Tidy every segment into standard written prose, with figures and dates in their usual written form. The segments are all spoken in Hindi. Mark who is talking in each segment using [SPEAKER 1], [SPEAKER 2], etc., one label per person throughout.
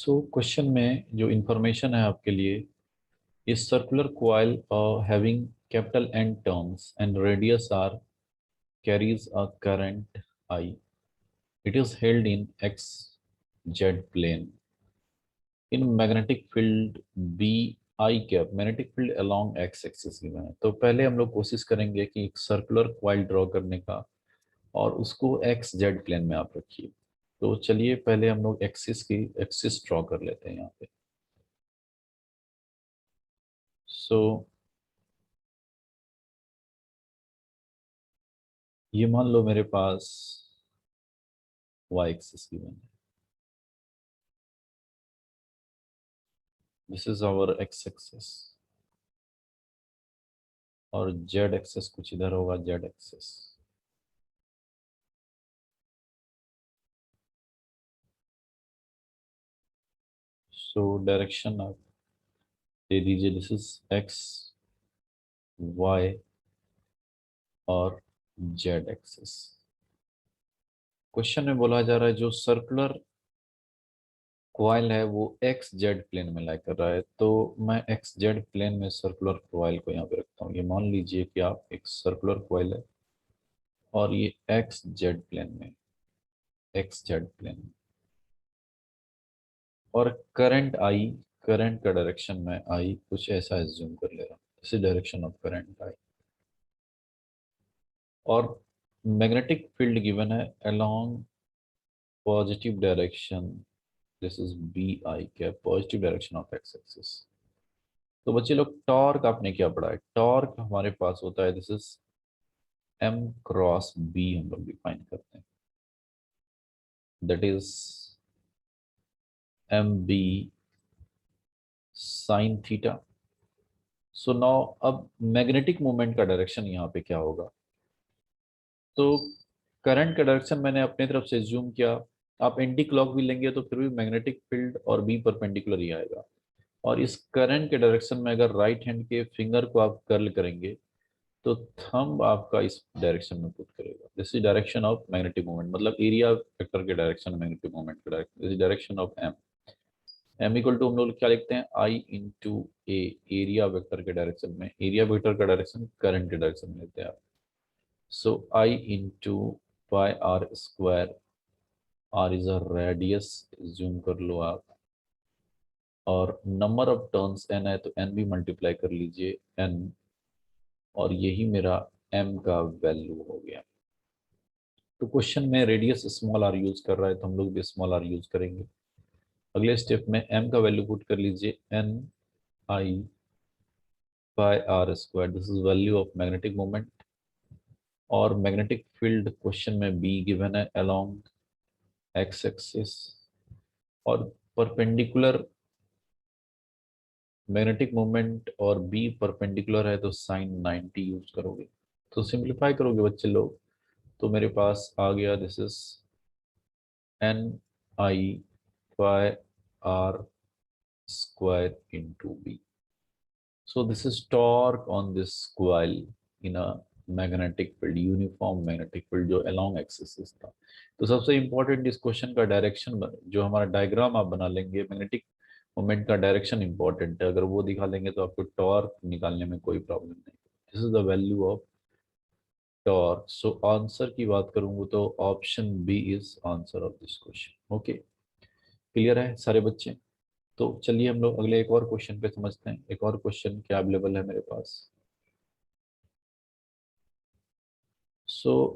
[SPEAKER 1] क्वेश्चन में जो इंफॉर्मेशन है आपके लिए, इस circular coil having capital N turns and radius r carries a current I. It is held in x z plane. In magnetic field b I cap, magnetic field along x axis given है। तो पहले हम लोग कोशिश करेंगे कि एक सर्कुलर coil ड्रॉ करने का, और उसको एक्स जेड प्लेन में आप रखिए। तो चलिए पहले हम लोग एक्सिस ड्रॉ कर लेते हैं यहाँ पे। सो ये मान लो मेरे पास वाई एक्सिस गिवन है, this is our X axis, और जेड एक्सिस कुछ इधर होगा, जेड एक्सिस। सो डायरेक्शन आप दे दीजिए, दिस इज एक्स वाई और जेड एक्सिस। क्वेश्चन में बोला जा रहा है जो सर्कुलर कॉइल है वो एक्स जेड प्लेन में लाई कर रहा है। तो मैं एक्स जेड प्लेन में सर्कुलर कॉइल को यहाँ पे रखता हूँ। ये मान लीजिए कि आप एक सर्कुलर कॉइल है और ये एक्स जेड प्लेन में, एक्स जेड प्लेन में, और करंट आई, करंट का डायरेक्शन में आई कुछ ऐसा एज्यूम कर ले रहा हूँ, इसी डायरेक्शन ऑफ करंट आई। और मैग्नेटिक फील्ड गिवन है along positive direction, this is B I cap, positive direction of X axis. तो बच्चे लोग टॉर्क आपने क्या पढ़ा है? टॉर्क हमारे पास होता है, this is M cross B, हम लोग डिफाइन करते हैं, that is M B sine theta. So now अब मैग्नेटिक मोमेंट का डायरेक्शन यहाँ पे क्या होगा? तो करंट का डायरेक्शन मैंने अपने तरफ से जूम किया, आप एंटी क्लॉक भी लेंगे तो फिर भी मैग्नेटिक फील्ड और बी परपेंडिकुलर ही आएगा। और इस करंट के डायरेक्शन में अगर राइट हैंड के फिंगर को आप कर्ल करेंगे तो थंब आपका इस डायरेक्शन में पुट करेगा, this is direction of magnetic moment, मतलब एरिया वेक्टर के डायरेक्शन, मैग्नेटिक मोमेंट के direction, this is direction of M. M equal to हम लोग क्या लिखते हैं, I into A, area vector के डायरेक्शन में, एरिया वेक्टर का डायरेक्शन करंट के डायरेक्शन में लेते हैं आप। So I into pi R square, R is a radius, zoom कर लो आप, और नंबर ऑफ टर्न्स एन है तो एन भी मल्टीप्लाई कर लीजिए, एन, और यही मेरा एम का वैल्यू हो गया। तो क्वेश्चन में रेडियस स्मॉल आर यूज कर रहा है तो हम लोग भी स्मॉल आर यूज करेंगे। अगले स्टेप में एम का वैल्यू पुट कर लीजिए, N I by R square, this is value of magnetic moment. और मैग्नेटिक फील्ड क्वेश्चन में बी गिवन है अलोंग एक्स एक्सिस, और परपेंडिकुलर मैग्नेटिक मोमेंट और बी परपेंडिकुलर है तो साइन 90 यूज करोगे। तो सिंप्लीफाई करोगे बच्चे लोग तो मेरे पास आ गया, this is N I by R square into B. So this is torque on this coil in a magnetic field, uniform magnetic field जो along axis था। तो सबसे important इस क्वेश्चन का डायरेक्शन, जो हमारा डायग्राम आप बना लेंगे, मैग्नेटिक मोमेंट का डायरेक्शन इंपॉर्टेंट है, अगर वो दिखा लेंगे तो आपको टॉर्क निकालने में कोई प्रॉब्लम नहीं। This is the value of torque. So answer की बात करूंगा तो option B is answer of this question. Okay, clear है सारे बच्चे? तो चलिए हम लोग अगले एक और क्वेश्चन पे समझते हैं। एक और क्वेश्चन क्या अवेलेबल है मेरे पास?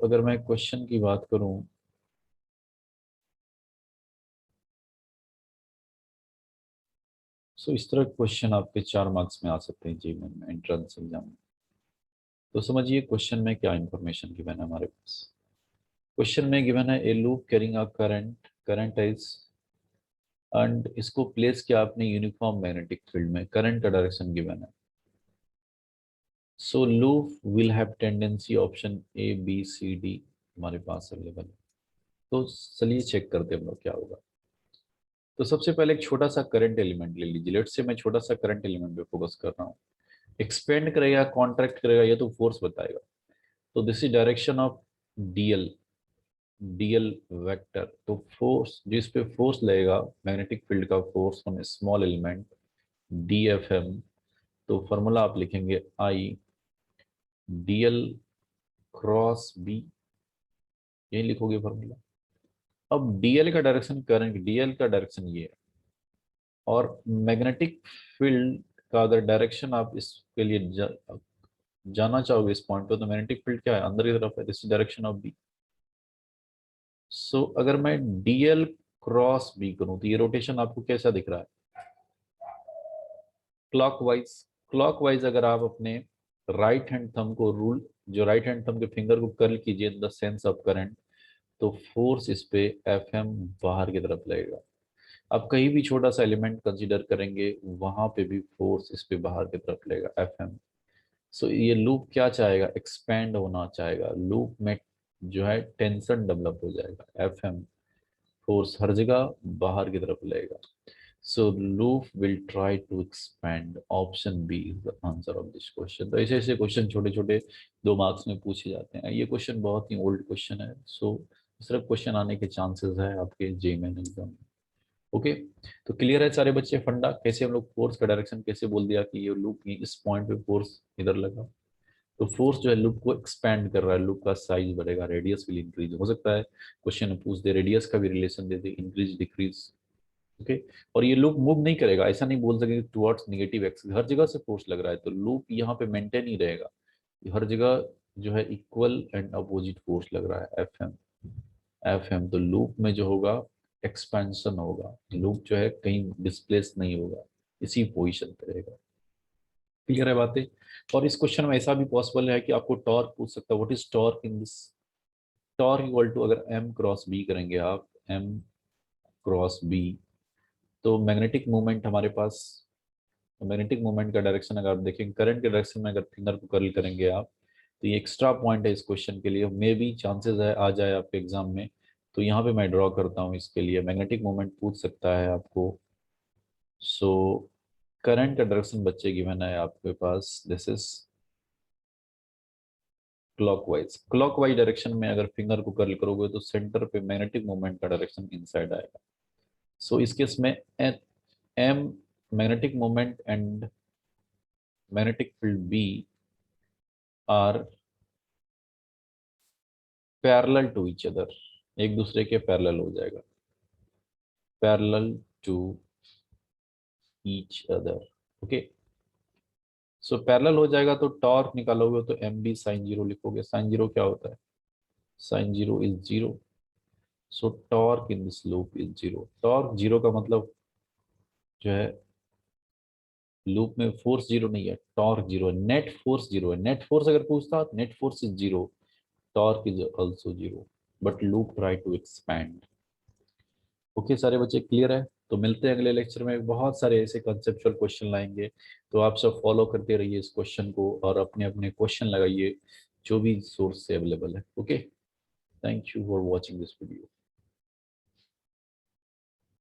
[SPEAKER 1] अगर मैं क्वेश्चन की बात करूं, इस तरह क्वेश्चन आपके 4 मार्क्स में आ सकते हैं जी में एंट्रेंस एग्जाम में। तो समझिए क्वेश्चन में क्या इंफॉर्मेशन गिवन है हमारे पास। क्वेश्चन में गिवन है a loop carrying a current, current is, and इसको प्लेस किया आपने यूनिफॉर्म मैग्नेटिक फील्ड में, करंट का डायरेक्शन गिवन है। So loop will have tendency, option A B C D हमारे पास अवेलेबल है। तो चलिए चेक करते हैं हम लोग क्या होगा। तो सबसे पहले एक छोटा सा करंट एलिमेंट ले लीजिए, लेट से मैं छोटा सा करंट एलिमेंट पे फोकस कर रहा हूँ। एक्सपेंड करेगा, कॉन्ट्रैक्ट करेगा, ये तो फोर्स बताएगा। तो this is direction of DL, DL vector, तो फोर्स जिस पे फोर्स लगेगा मैग्नेटिक फील्ड का force on small element DFM, तो फॉर्मूला आप लिखेंगे आई डीएल क्रॉस बी, यही लिखोगे फॉर्मूला। अब डीएल का डायरेक्शन, करंट डीएल का डायरेक्शन ये है, और मैग्नेटिक फील्ड का अगर डायरेक्शन आप इसके लिए जाना चाहोगे इस पॉइंट पे, तो मैग्नेटिक फील्ड क्या है, अंदर की तरफ है, this is direction of B. So अगर मैं डीएल क्रॉस बी करूं तो ये रोटेशन आपको कैसा दिख रहा है, क्लॉकवाइज। क्लॉकवाइज अगर आप अपने राइट हैंड थंब को रूल, जो राइट हैंड थंब के फिंगर को कर्ल कीजिए द सेंस ऑफ करंट, तो फोर्स इस पे एफ एम बाहर की तरफ लगेगा। आप कहीं भी छोटा सा एलिमेंट कंसीडर करेंगे वहां पे भी फोर्स इस पे बाहर की तरफ लगेगा एफ एम। सो ये लूप क्या चाहेगा, एक्सपेंड होना चाहेगा, लूप में जो है टेंशन डेवलप हो जाएगा, एफ एम फोर्स हर जगह बाहर की तरफ लगेगा। So loop will try to expand, option B is the answer of this question. तो ऐसे ऐसे क्वेश्चन छोटे छोटे 2 मार्क्स में पूछे जाते हैं। ये क्वेश्चन बहुत ही ओल्ड क्वेश्चन है, सो इस तरह क्वेश्चन आने के चांसेस है आपके जेईई एग्जाम में। ओके, तो क्लियर है सारे बच्चे फंडा, कैसे हम लोग फोर्स का डायरेक्शन कैसे बोल दिया कि ये लूप इस पॉइंट पे फोर्स इधर लगा, तो फोर्स जो है लूप को एक्सपैंड कर रहा है, लूप का साइज बढ़ेगा, रेडियस विल इंक्रीज। हो सकता है क्वेश्चन में पूछ दे, रेडियस का भी रिलेशन दे दे, इंक्रीज डिक्रीज। ओके, और ये लूप मूव नहीं करेगा, ऐसा नहीं बोल सके टुवर्ड्स नेगेटिव एक्सिस, हर जगह से फोर्स लग रहा है तो लूप यहाँ पे मेंटेन ही रहेगा, हर जगह जो है इक्वल एंड अपोजिट फोर्स लग रहा है एफ एम। एफ एम तो लूप में जो होगा एक्सपेंशन होगा, लूप जो है कहीं डिस्प्लेस नहीं होगा, इसी पोजिशन पे रहेगा। क्लियर है बातें। और इस क्वेश्चन में ऐसा भी पॉसिबल है कि आपको टॉर्क पूछ सकता है, what is torque in this, torque equal to अगर एम क्रॉस बी करेंगे आप, एम क्रॉस बी, तो मैग्नेटिक मूवमेंट हमारे पास, मैग्नेटिक मूवमेंट का डायरेक्शन अगर आप देखें करंट के डायरेक्शन में अगर फिंगर को कर्ल करेंगे आप, तो ये एक्स्ट्रा पॉइंट है इस क्वेश्चन के लिए, मे बी चांसेस है आ जाए आपके एग्जाम में। तो यहाँ पे मैं ड्रॉ करता हूँ, इसके लिए मैग्नेटिक मूवमेंट पूछ सकता है आपको। सो करंट का डायरेक्शन बच्चे गिवन है आपके पास, this is clockwise. Clockwise direction में अगर फिंगर को कर्ल करोगे तो सेंटर पे मैग्नेटिक मूवमेंट का डायरेक्शन इनसाइड आएगा। सो इस केस में M magnetic movement and magnetic field B are parallel to each other, एक दूसरे के पैरेलल हो जाएगा, parallel to each other. Okay, so parallel हो जाएगा तो टॉर्क निकालोगे तो एम बी साइन जीरो लिखोगे। साइन जीरो क्या होता है, sine zero is zero. So torque in this loop is zero. Torque zero का मतलब जो है लूप में फोर्स जीरो नहीं है, टॉर्क जीरो है, नेट फोर्स जीरो है। नेट फोर्स अगर पूछता, net force is zero, torque is also zero, but loop try to expand. Okay सारे बच्चे क्लियर है। तो मिलते हैं अगले लेक्चर में, बहुत सारे ऐसे कंसेप्चुअल क्वेश्चन लाएंगे, तो आप सब फॉलो करते रहिए इस क्वेश्चन को और अपने अपने क्वेश्चन लगाइए जो भी सोर्स से अवेलेबल है। Okay, thank you for watching this video.